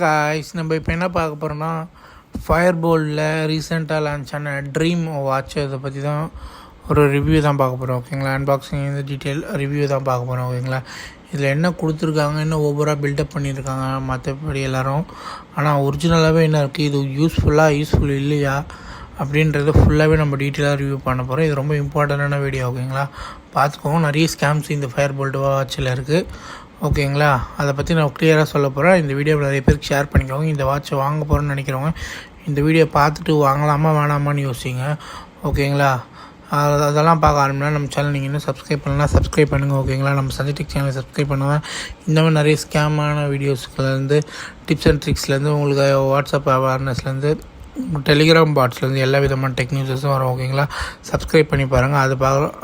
Guys நம்ம இப்போ என்ன பார்க்க போகிறோம்னா ஃபயர் போல்டில் ரீசெண்டாக லான்ச் ஆன ட்ரீம் வாட்ச் இதை பற்றி தான் ஒரு ரிவ்யூ தான் பார்க்க போகிறோம். ஓகேங்களா, அன்பாக்சிங் இந்த டீட்டெயில் ரிவ்யூ தான் பார்க்க போகிறோம். ஓகேங்களா, இதில் என்ன கொடுத்துருக்காங்க, என்ன ஓவராக பில்டப் பண்ணியிருக்காங்க மற்றபடி எல்லோரும், ஆனால் ஒரிஜினலாகவே என்ன இருக்குது, இது யூஸ்ஃபுல் இல்லையா அப்படின்றத ஃபுல்லாகவே நம்ம டீட்டெயிலாக ரிவ்யூ பண்ண போகிறோம். இது ரொம்ப இம்பார்ட்டண்டான வீடியோ. ஓகேங்களா, பார்த்துக்கோங்க. நிறைய ஸ்கேம்ஸ் இந்த ஃபயர் போல்ட் வாட்சில் இருக்குது. ஓகேங்களா, அதை பற்றி நான் கிளியராக சொல்ல போகிறேன். இந்த வீடியோவில் நிறைய பேருக்கு ஷேர் பண்ணிக்கோங்க. இந்த வாட்சை வாங்க போகிறேன்னு நினைக்கிறவங்க இந்த வீடியோ பார்த்துட்டு வாங்கலாமா வேணாமான்னு யோசிங்க. ஓகேங்களா, அதெல்லாம் பார்க்க ஆரம்பினா நம்ம சேனல் நீங்கள் இன்னும் சப்ஸ்கிரைப் பண்ணலாம், சப்ஸ்கிரைப் பண்ணுங்கள். ஓகேங்களா, நம்ம சஞ்சய் சேனலை சப்ஸ்கிரைப் பண்ணுவேன். இந்த மாதிரி நிறைய ஸ்கேமான வீடியோஸ்லேருந்து டிப்ஸ் அண்ட் ட்ரிக்ஸ்லேருந்து உங்களுக்கு வாட்ஸ்அப் அவேர்னஸ்லேருந்து டெலிகிராம் பாட்ஸ்லேருந்து எல்லா விதமான டெக்னிக்ஸும் வரும். ஓகேங்களா, சப்ஸ்கிரைப் பண்ணி பாருங்கள்.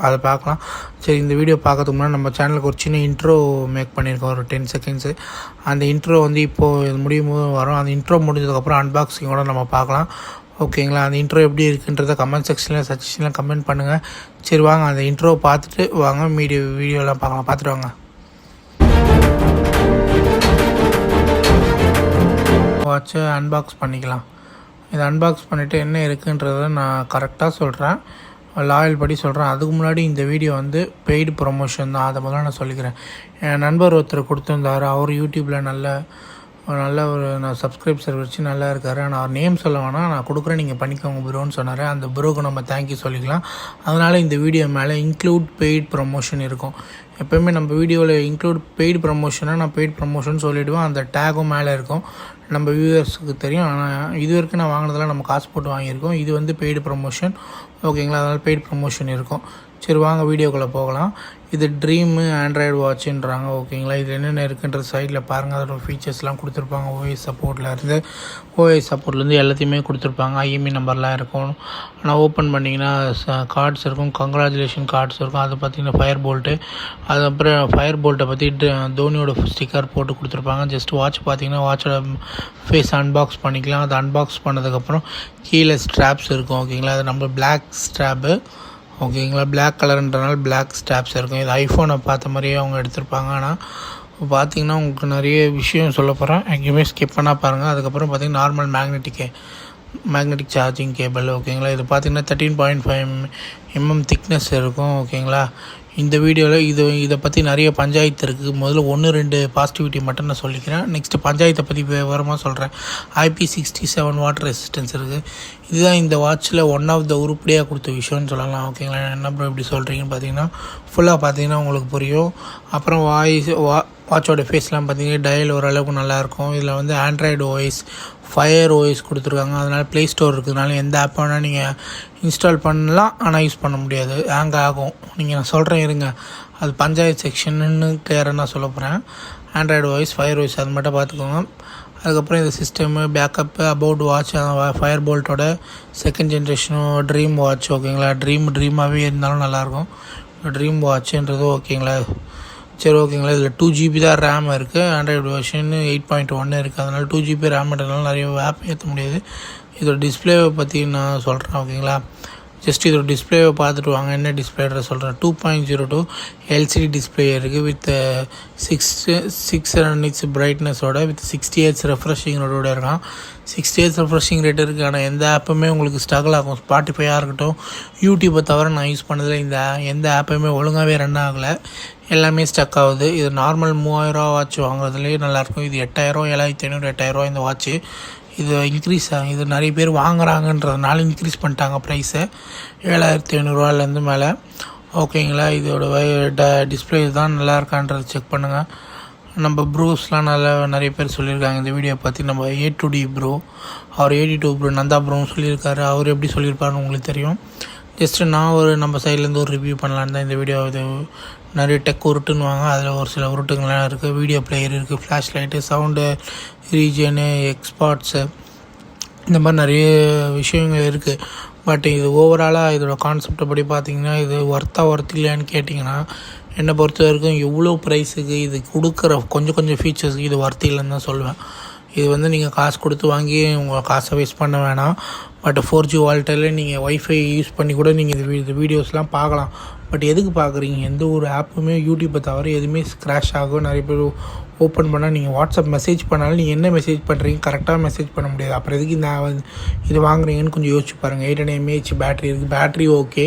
அதை பார்க்கலாம். சரி, இந்த வீடியோ பார்க்கறதுக்கு முன்னாடி நம்ம சேனலுக்கு ஒரு சின்ன இன்ட்ரோ மேக் பண்ணியிருக்கோம், ஒரு 10 செகண்ட்ஸு. அந்த இன்ட்ரோ இப்போது முடியும் போது வரும். அந்த இன்ட்ரோ முடிஞ்சதுக்கப்புறம் அன்பாக்சிங்கோடு நம்ம பார்க்கலாம். ஓகேங்களா, அந்த இன்ட்ரோ எப்படி இருக்குன்றதை கமெண்ட் செக்ஷனில் சஜஷனில் கமெண்ட் பண்ணுங்கள். சரி வாங்க, அந்த இன்ட்ரோ பார்த்துட்டு வாங்க வீடியோலாம் பார்க்கலாம். பார்த்துட்டு வாங்க. வாட்சை அன்பாக்ஸ் பண்ணிக்கலாம். இதை அன்பாக்ஸ் பண்ணிவிட்டு என்ன இருக்குன்றதை நான் கரெக்டாக சொல்கிறேன், லாயல் படி சொல்கிறேன். அதுக்கு முன்னாடி இந்த வீடியோ பெய்டு ப்ரொமோஷன் தான், அதை முதல்ல நான் சொல்லிக்கிறேன். என் நண்பர் ஒருத்தர் கொடுத்துருந்தார். அவர் யூடியூப்பில் நல்ல ஒரு சப்ஸ்கிரைப்ஸர் வச்சு நல்லா இருக்கார். ஆனால் அவர் நேம் சொல்ல வேணாம், நான் கொடுக்குறேன், நீங்கள் பண்ணிக்கோங்க ப்ரோன்னு சொன்னார். அந்த ப்ரோக்கு நம்ம தேங்க்யூ சொல்லிக்கலாம். அதனால் இந்த வீடியோ மேலே இன்க்ளூட் பெய்டு ப்ரொமோஷன் இருக்கும். எப்போயுமே நம்ம வீடியோவில் இன்க்ளூட் பெய்டு ப்ரொமோஷனாக நான் பெய்டு ப்ரொமோஷன் சொல்லிவிடுவேன். அந்த டேகும் மேலே இருக்கும், நம்ம வியூவர்ஸுக்கு தெரியும். ஆனால் இது வரைக்கும் நான் வாங்கினதெல்லாம் நம்ம காசு போட்டு வாங்கியிருக்கோம். இது பெய்டு ப்ரொமோஷன். ஓகேங்களா, அதனால் பெய்டு ப்ரொமோஷன் இருக்கும். சரி வாங்க வீடியோக்குள்ளே போகலாம். இது ட்ரீமு ஆண்ட்ராய்டு வாட்சுன்றாங்க. ஓகேங்களா, இது என்னென்ன இருக்குன்றது சைடில் பாருங்கள். அதோட ஃபீச்சர்ஸ்லாம் கொடுத்துருப்பாங்க. ஓஎஸ் சப்போர்ட்லேருந்து எல்லாத்தையுமே கொடுத்துருப்பாங்க. ஐஎம்இ நம்பர்லாம் இருக்கும். ஆனால் ஓப்பன் பண்ணிங்கன்னா கார்ட்ஸ் இருக்கும், கங்க்ராச்சுலேஷன் கார்ட்ஸ் இருக்கும். அது பார்த்திங்கன்னா ஃபயர் போல்ட்டு. அதுக்கப்புறம் ஃபயர் போல்ட்டை பற்றி தோனியோட ஸ்டிக்கர் போட்டு கொடுத்துருப்பாங்க. ஜஸ்ட் வாட்ச் பார்த்திங்கன்னா வாட்சோட ஃபேஸ் அன்பாக்ஸ் பண்ணிக்கலாம். அதை அன்பாக்ஸ் பண்ணதுக்கப்புறம் கீழே ஸ்ட்ராப்ஸ் இருக்கும். ஓகேங்களா, அது நம்ம பிளாக் ஸ்ட்ராப்பு. ஓகேங்களா, பிளாக் கலர்ன்றனால பிளாக் ஸ்டாப்ஸ் இருக்கும். இது ஐஃபோனை பார்த்த மாதிரியே அவங்க எடுத்திருப்பாங்க. ஆனால் பார்த்திங்கன்னா உங்களுக்கு நிறைய விஷயம் சொல்ல போகிறேன், எங்கேயுமே ஸ்கிப் பண்ணால் பாருங்கள். அதுக்கப்புறம் பார்த்திங்கன்னா நார்மல் மேக்னெட்டிக் சார்ஜிங் கேபிள். ஓகேங்களா, இது பார்த்திங்கன்னா 13.5 திக்னஸ் இருக்கும். ஓகேங்களா, இந்த வீடியோவில் இதை பற்றி நிறைய பஞ்சாயத்து இருக்குது. முதல்ல 1-2 பாசிட்டிவிட்டி மட்டும் நான் சொல்லிக்கிறேன். நெக்ஸ்ட்டு பஞ்சாயத்தை பற்றி விவரமாக சொல்கிறேன். IP67 வாட்டர் ரெசிஸ்டன்ஸ் இருக்குது. இதுதான் இந்த வாட்சில் ஒன் ஆஃப் த உருப்படியாக கொடுத்த விஷயம்னு சொல்லலாம். ஓகேங்களா, என்ன ப்ரோ இப்படி சொல்கிறீங்கன்னு பார்த்தீங்கன்னா ஃபுல்லாக பார்த்தீங்கன்னா உங்களுக்கு புரியும். அப்புறம் வாட்சோட ஃபேஸ்லாம் பார்த்தீங்கன்னா டயல் ஓரளவுக்கு நல்லாயிருக்கும். இதில் ஆண்ட்ராய்டு ஓஎஸ், ஃபயர் ஓஎஸ் கொடுத்துருக்காங்க. அதனால் ப்ளே ஸ்டோர் இருக்கிறதுனால எந்த ஆப் வேணால் நீங்கள் இன்ஸ்டால் பண்ணலாம், ஆனால் யூஸ் பண்ண முடியாது, ஹேங் ஆகும். நான் சொல்கிறேன் இருங்க, அது பஞ்சாயத்து செக்ஷன்னு கிளியராக நான் சொல்ல போகிறேன். ஆண்ட்ராய்டு ஓஎஸ், ஃபயர் ஓஎஸ் அது மட்டும் பார்த்துக்கோங்க. அதுக்கப்புறம் இந்த system, backup, about watch, Fire போல்ட்டோட செகண்ட் ஜென்ரேஷனும் ட்ரீம் வாட்ச். ஓகேங்களா, ட்ரீமாகவே இருந்தாலும் நல்லாயிருக்கும் ட்ரீம் வாட்சுன்றது. ஓகேங்களா, சரி ஓகேங்களா, இதில் 2GB தான் ரேம் இருக்குது. ஆண்ட்ராய்டு வெர்ஷன் 8.1 இருக்குது. அதனால் 2GB ரேம்ன்றதுனால நிறைய ஆப் ஏற்ற முடியாது. இதோட டிஸ்பிளேவை பற்றி நான் சொல்கிறேன். ஓகேங்களா, ஜஸ்ட் இதோட டிஸ்பிளேவை பார்த்துட்டு வாங்க. என்ன டிஸ்பிளேன்ற சொல்கிறேன். 2.02 LCD டிஸ்பிளே இருக்குது. வித் 600 nits பிரைட்னஸோட வித் 60 Hz ரெஃப்ரெஷிங் ரேட்டோட இருக்கான். 60 Hz ரெஃப்ரெஷிங் ரேட் இருக்குது. ஆனால் எந்த ஆப்புமே உங்களுக்கு ஸ்ட்ரகிள் ஆகும். ஸ்பாட்டிஃபையாக இருக்கட்டும், யூடியூப்பை தவிர நான் யூஸ் பண்ணதில் எந்த ஆப்பையுமே ஒழுங்காகவே ரன் ஆகலை, எல்லாமே ஸ்டக் ஆகுது. இது நார்மல் 3000 வாட்ச் வாங்குறதுலேயே நல்லாயிருக்கும். இது 8000, 7500, 8000 இந்த வாட்ச்சு. இது இன்க்ரீஸ் ஆகும். இது நிறைய பேர் வாங்குறாங்கன்றதுனால இன்க்ரீஸ் பண்ணிட்டாங்க ப்ரைஸை 7500 மேலே. ஓகேங்களா, இதோட டிஸ்பிளே தான் நல்லா இருக்கான்றது செக் பண்ணுங்கள். நம்ம ப்ரோஸ்லாம் நிறைய பேர் சொல்லியிருக்காங்க இந்த வீடியோ பற்றி. நம்ம A2D ப்ரோ, அவர் 82 ப்ரோ நந்தா ப்ரோவும் சொல்லியிருக்காரு. அவர் எப்படி சொல்லியிருப்பாருன்னு உங்களுக்கு தெரியும். ஜஸ்ட்டு நான் நம்ம சைட்லேருந்து ஒரு ரிவ்யூ பண்ணலான்னு தான் இந்த வீடியோ. இது நிறைய டெக் உருட்டுன்னுவாங்க, அதில் ஒரு சில உருட்டுங்கள்லாம் இருக்குது. வீடியோ பிளேயர் இருக்குது, ஃப்ளாஷ் லைட்டு, சவுண்டு, ரீஜனு, எக்ஸ்பார்ட்ஸு, இந்த மாதிரி நிறைய விஷயங்கள் இருக்குது. பட் இது ஓவராலாக இதோட கான்செப்டை படி பார்த்திங்கன்னா இது ஒர்த் இல்லையான்னு கேட்டிங்கன்னா என்னை பொறுத்த வரைக்கும் எவ்வளோ ப்ரைஸுக்கு இது கொடுக்குற கொஞ்சம் ஃபீச்சர்ஸுக்கு இது ஒர்த் இல்லைன்னு தான் சொல்லுவேன். இது வந்து நீங்கள் காசு கொடுத்து வாங்கி உங்கள் காசை வேஸ்ட் பண்ண வேணாம். பட் 4G வால்ட்டில் நீங்கள் ஒய்ஃபை யூஸ் பண்ணி கூட நீங்கள் இது வீடியோஸ்லாம் பார்க்கலாம். பட் எதுக்கு பார்க்குறீங்க? எந்த ஒரு ஆப்புமே யூடியூப்பை தவிர எதுவுமே ஸ்க்ராஷ் ஆகும். நிறைய பேர் ஓப்பன் பண்ணால் நீங்கள் வாட்ஸ்அப் மெசேஜ் பண்ணாலும் நீங்கள் என்ன மெசேஜ் பண்ணுறீங்க கரெக்டாக மெசேஜ் பண்ண முடியாது. அப்புறம் எதுக்கு இது வாங்குறீங்கன்னு கொஞ்சம் யோசிச்சு பாருங்கள். 800 mAh பேட்ரி இருக்குது. Battery okay,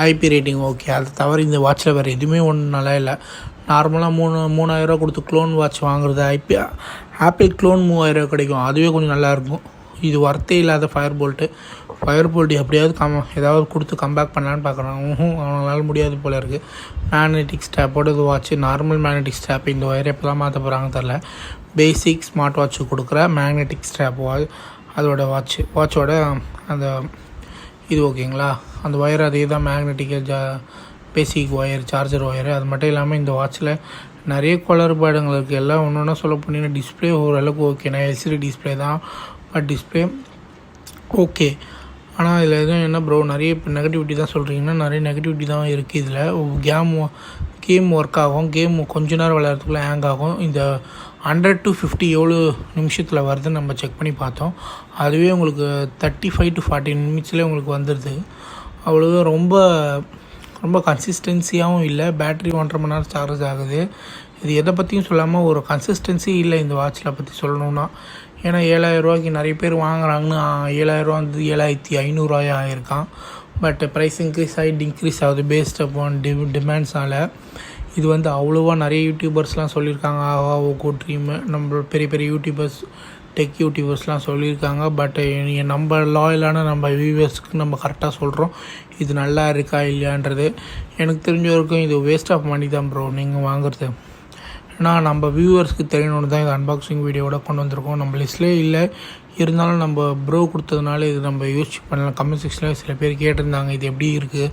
IP rating okay. அது தவிர இந்த வாட்சில் வேறு எதுவுமே ஒன்றும் நல்லா இல்லை. நார்மலாக 3000 கொடுத்து க்ளோன் வாட்ச் வாங்குறது ஆப்பிள் க்ளோன் 3000 கிடைக்கும். அதுவே கொஞ்சம் நல்லாயிருக்கும். இது ஒர்த்தே இல்லாத ஃபயர் போல்ட் எப்படியாவது ஏதாவது கொடுத்து கம்பேக் பண்ணலான்னு பார்க்குறான். அவங்களால முடியாது போல் இருக்குது. மேக்னெட்டிக் ஸ்ட்ராப்போட இது வாட்ச், நார்மல் மேக்னெட்டிக் ஸ்ட்ராப். இந்த ஒயர் எப்போலாம் மாற்ற போகிறாங்க தெரில. பேசிக் ஸ்மார்ட் வாட்ச்சு கொடுக்குற மேக்னெட்டிக் ஸ்ட்ராப் அதோட வாட்சோட அந்த இது ஓகேங்களா. அந்த ஒயர் அதே தான் மேக்னெட்டிக் பேசிக் ஒயர், சார்ஜர் ஒயரு. அது மட்டும் இல்லாமல் இந்த வாட்சில் நிறைய குளறுபாடுகள் இருக்குது. எல்லாம் ஒன்று ஒன்றா சொல்ல போனீங்கன்னா டிஸ்பிளே ஓரளவுக்கு ஓகே. நான் எல்சிடி டிஸ்பிளே தான், பட் டிஸ்பிளே ஓகே. ஆனால் இதில் எதுவும் என்ன ப்ரோ நிறைய இப்போ நெகட்டிவிட்டி தான் சொல்கிறீங்கன்னா, நிறைய நெகட்டிவிட்டி தான் இருக்குது. இதில் கேம் ஒர்க் ஆகும். கேம் கொஞ்ச நேரம் விளையாடுறதுக்குள்ளே ஹேங் ஆகும். இந்த 100 to 50 எவ்வளோ நிமிஷத்தில் வருதுன்னு நம்ம செக் பண்ணி பார்த்தோம். அதுவே உங்களுக்கு 35 to 40 நிமிஷத்துலேயே உங்களுக்கு வந்துடுது. அவ்வளோ ரொம்ப கன்சிஸ்டன்சியாகவும் இல்லை. பேட்ரி 1.5 மணி நேரம் சார்ஜ் ஆகுது. இது எதை பற்றியும் சொல்லாமல் ஒரு கன்சிஸ்டன்சி இல்லை இந்த வாட்சில் பற்றி சொல்லணுன்னா. ஏன்னா 7000 ரூபாய்க்கு நிறைய பேர் வாங்குறாங்கன்னு 7000 ரூபா வந்து 7500 ஆகிருக்கான். பட் ப்ரைஸ் இன்க்ரீஸ் ஆகுது பேஸ்ட் அப்பான் டிமாண்ட்ஸால். இது வந்து அவ்வளோவா நிறைய யூடியூபர்ஸ்லாம் சொல்லியிருக்காங்க. ஓகோ ட்ரீம் நம்ம பெரிய பெரிய யூடியூபர்ஸ், டெக் யூடியூபர்ஸ்லாம் சொல்லியிருக்காங்க. பட் நம்ம லாயலான நம்ம வியூவர்ஸ்க்கு நம்ம கரெக்டாக சொல்கிறோம் இது நல்லா இருக்கா இல்லையான்றது. எனக்கு தெரிஞ்ச வரைக்கும் இது வேஸ்ட் ஆஃப் மணி தான் ப்ரோ நீங்கள் வாங்குறது. ஏன்னா நம்ம வியூவர்ஸ்க்கு தெரியணுன்னு தான் இது அன்பாக்சிங் வீடியோவோட கொண்டு வந்திருக்கோம். நம்ம லிஸ்ட்லேயே இல்லை, இருந்தாலும் நம்ம ப்ரோ கொடுத்ததுனால இது நம்ம யூஸ் பண்ணலாம். கமெண்ட் செக்ஷனில் சில பேர் கேட்டிருந்தாங்க இது எப்படி இருக்குது.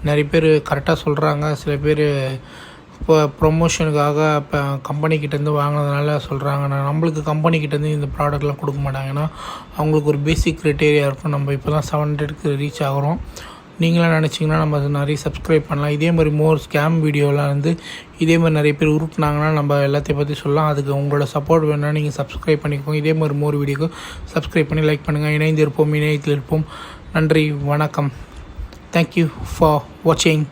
நிறைய பேர் கரெக்டாக சொல்கிறாங்க. சில பேர் இப்போ ப்ரொமோஷனுக்காக இப்போ கம்பெனிக்கிட்டேருந்து வாங்கினதுனால சொல்கிறாங்க. நம்மளுக்கு கம்பெனிக்கிட்டேருந்து இந்த ப்ராடக்ட்லாம் கொடுக்க மாட்டாங்க. ஏன்னா அவங்களுக்கு ஒரு பேசிக் க்ரைட்டேரியா இருக்கும். நம்ம இப்போ தான் 700க்கு ரீச் ஆகிறோம். நீங்களாம் நினச்சிங்கன்னா நம்ம அது நிறைய சப்ஸ்கிரைப் பண்ணலாம். இதே மாதிரி மோர் ஸ்கேம் வீடியோலாம் வந்து இதே மாதிரி நிறைய பேர் உருட்டினாங்கன்னா நம்ம எல்லாத்தையும் பற்றி சொல்லலாம். அதுக்கு உங்களோட சப்போர்ட் வேணும்னா நீங்கள் சப்ஸ்கிரைப் பண்ணிக்கோங்க. இதே மாதிரி மோர் வீடியோக்கு சப்ஸ்கிரைப் பண்ணி லைக் பண்ணுங்கள். இணைந்திருப்போம், இணையத்தில் இருப்போம். நன்றி, வணக்கம். தேங்க்யூ ஃபார் வாட்சிங்.